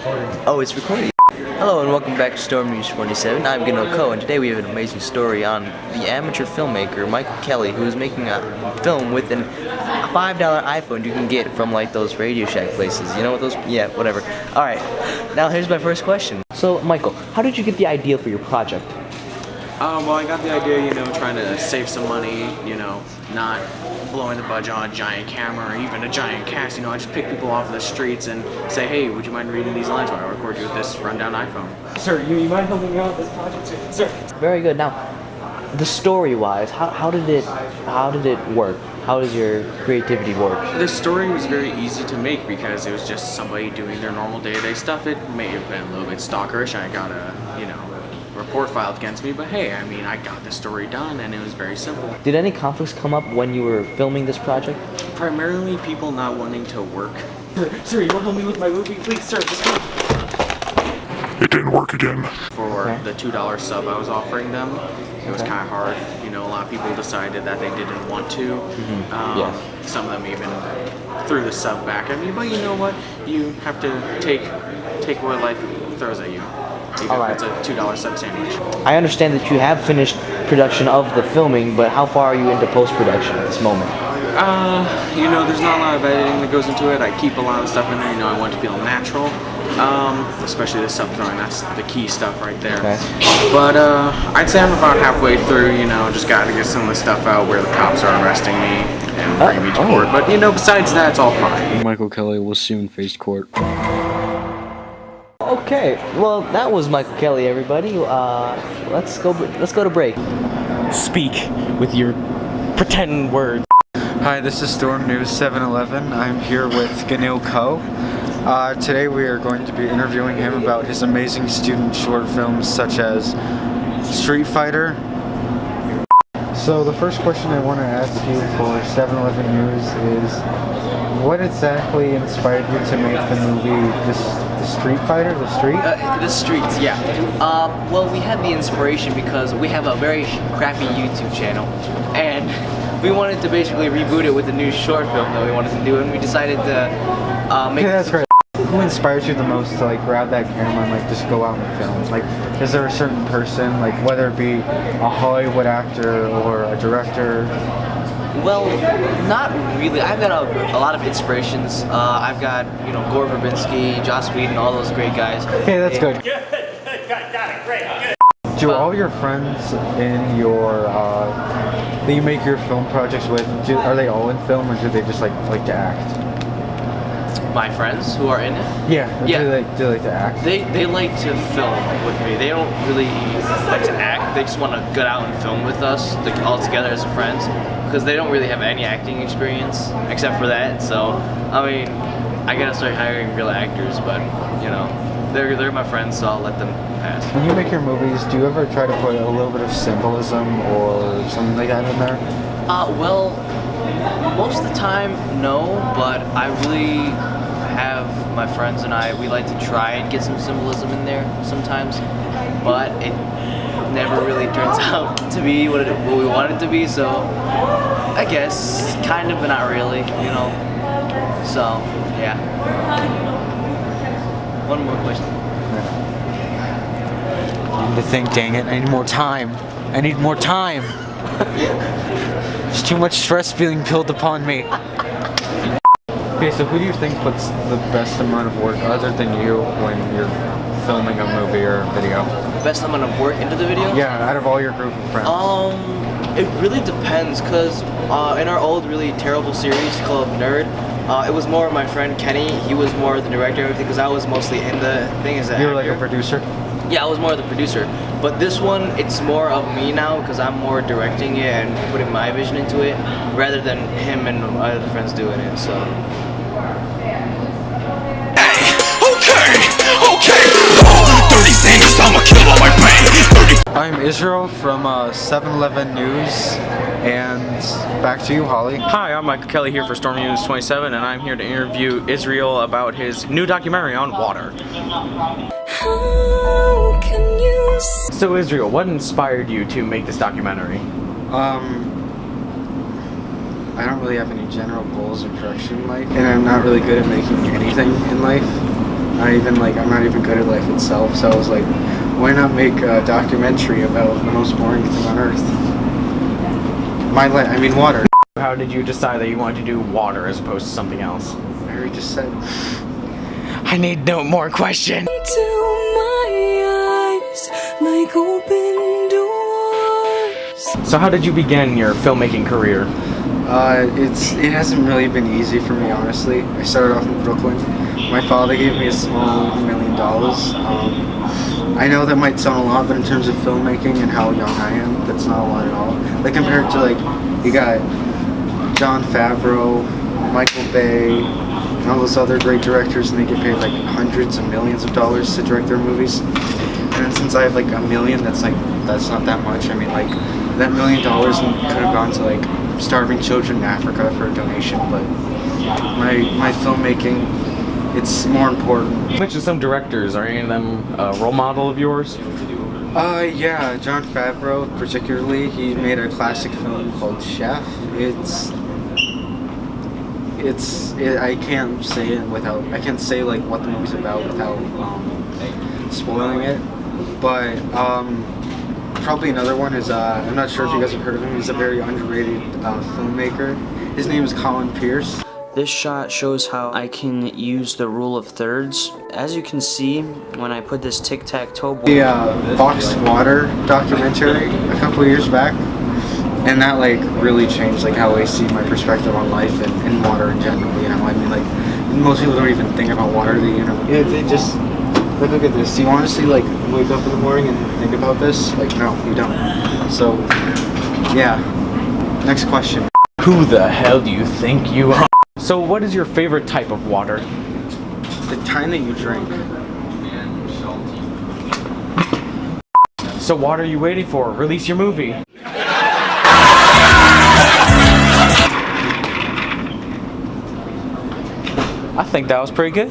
Oh, it's recording. Hello and welcome back to Storm News 47. I'm dunno, and today we have an amazing story on the amateur filmmaker Michael Kelly, who is making a film with a $5 iPhone you can get from like those Radio Shack places. You know what those? Yeah, whatever. All right. Now here's my first question. So, Michael, how did you get the idea for your project? Well, I got the idea, trying to save some money, not blowing the budget on a giant camera or even a giant cast. I just pick people off the streets and say, hey, would you mind reading these lines while I record you with this rundown iPhone? Sir, you mind helping me out with this project, sir? Very good. Now, the story-wise, how did it work? How does your creativity work? The story was very easy to make because it was just somebody doing their normal day-to-day stuff. It may have been a little bit stalkerish. I got a, report filed against me, but hey, I got the story done and it was very simple. Did any conflicts come up when you were filming this project? Primarily people not wanting to work. Sir, you want to help me with my movie? Please, sir, just come. It didn't work again. For the $2 sub I was offering them, it was kind of hard. A lot of people decided that they didn't want to. Yes. Some of them even threw the sub back at me, but you know what? You have to take what life throws at you. Even if it's a $2 sub sandwich. I understand that you have finished production of the filming, but how far are you into post-production at this moment? There's not a lot of editing that goes into it. I keep a lot of stuff in there, I want it to feel natural. Especially the sub throwing, that's the key stuff right there. Okay. But I'd say I'm about halfway through, just gotta get some of the stuff out where the cops are arresting me and bringing me to court. But besides that, it's all fine. Michael Kelly will soon face court. Okay, well that was Michael Kelly, everybody. Let's go to break. Speak with your pretend words. Hi, this is Storm News 711. I'm here with dunno. Today we are going to be interviewing him about his amazing student short films such as Street Fighter. So the first question I want to ask you for 711 News is, what exactly inspired you to make the movie the Street Fighter? The Streets, yeah. Well, we had the inspiration because we have a very crappy YouTube channel, and we wanted to basically reboot it with a new short film that we wanted to do, and we decided to make. Yeah, that's great. Who inspires you the most to grab that camera and just go out and film? Is there a certain person, whether it be a Hollywood actor or a director? Well, not really. I've got a lot of inspirations. I've got Gore Verbinski, Joss Whedon, all those great guys. Okay, that's good. Good, got it, great, good. Do all your friends in your that you make your film projects with, are they all in film, or do they just like to act? My friends who are in it? Yeah. Yeah. Do they like to act? They like to film with me. They don't really like to act. They just want to get out and film with us all together as friends, because they don't really have any acting experience except for that. So, I gotta start hiring real actors, but they're my friends, so I'll let them pass. When you make your movies, do you ever try to put a little bit of symbolism or something like that in there? Well, most of the time, no, but I really have my friends and we like to try and get some symbolism in there sometimes, but it never really turns out to be what we want it to be, so I guess kind of, but not really, so yeah. One more question. I need to think, dang it, I need more time. There's too much stress being built upon me. Okay, so who do you think puts the best amount of work other than you when you're filming a movie or a video? Best amount of work into the video? Yeah, out of all your group of friends. It really depends, because in our old really terrible series called Nerd, it was more of my friend Kenny. He was more the director and everything, because I was mostly in the thing as an actor. You were like a producer? Yeah, I was more the producer. But this one, it's more of me now, because I'm more directing it and putting my vision into it, rather than him and my other friends doing it, so. Okay. Oh, 30 things, I'ma kill all my pain. 30. I'm Israel from 711 News, and back to you, Holly. Hi, I'm Michael Kelly here for Storm News 27, and I'm here to interview Israel about his new documentary on water. How can you... So Israel, what inspired you to make this documentary? I don't really have any general goals or direction in life, and I'm not really good at making anything in life. I'm not even good at life itself. So I was like, why not make a documentary about the most boring thing on earth? Water. How did you decide that you wanted to do water as opposed to something else? I already just said. I need no more question. To my eyes, like open doors. So how did you begin your filmmaking career? It hasn't really been easy for me, honestly. I started off in Brooklyn. My father gave me a small $1 million. I know that might sound a lot, but in terms of filmmaking and how young I am, that's not a lot at all. Like compared to you got Jon Favreau, Michael Bay, and all those other great directors, and they get paid like hundreds of millions of dollars to direct their movies. And then since I have like $1 million, that's not that much. I mean, like that $1 million could have gone to like starving children in Africa for a donation, but my filmmaking, it's more important. You mentioned some directors. Are any of them a role model of yours? Yeah, Jon Favreau particularly. He made a classic film called Chef. I can't say like what the movie's about without spoiling it. But probably another one is I'm not sure if you guys have heard of him. He's a very underrated filmmaker. His name is Colin Pierce. This shot shows how I can use the rule of thirds. As you can see, when I put this tic-tac-toe board... The Boxed Water documentary a couple years back, and that like really changed like how I see my perspective on life and water in general. You know, I mean, like most people don't even think about water. They just look at this. Do you honestly like wake up in the morning and think about this? Like, no, you don't. So, yeah. Next question. Who the hell do you think you are? So what is your favorite type of water? The time that you drink. So what are you waiting for? Release your movie. I think that was pretty good.